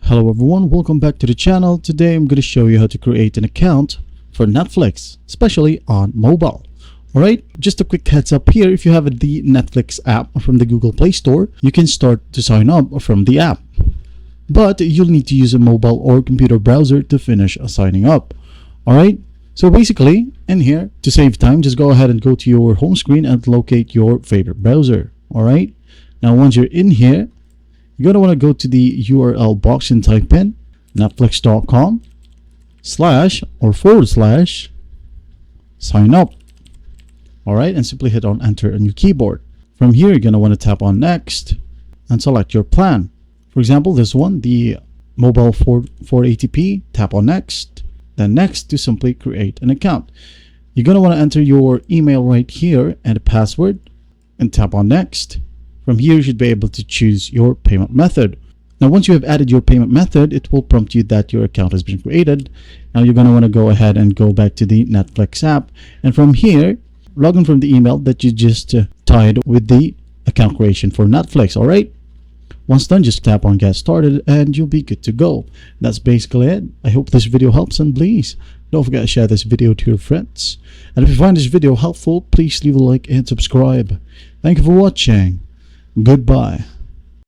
Hello everyone, welcome back to the channel. Today I'm going to show you how to create an account for Netflix, especially on mobile. Alright, just a quick heads up here, if you have the Netflix app from the Google Play Store, you can start to sign up from the app. But you'll need to use a mobile or computer browser to finish signing up. Alright, so basically in here, to save time, just go ahead and go to your home screen and locate your favorite browser. Alright, now once you're in here, you're going to want to go to the URL box and type in netflix.com//sign up. Alright, and simply hit on enter on your keyboard. From here, you're going to want to tap on next and select your plan. For example, this one, the mobile 480p, tap on next, then next to simply create an account. You're going to want to enter your email right here and a password and tap on next. From here, you should be able to choose your payment method. Now, once you have added your payment method, it will prompt you that your account has been created. Now, you're going to want to go ahead and go back to the Netflix app. And from here, log in from the email that you just tied with the account creation for Netflix. All right. Once done, just tap on get started and you'll be good to go. That's basically it. I hope this video helps, and please don't forget to share this video to your friends. And if you find this video helpful, please leave a like and subscribe. Thank you for watching. Goodbye.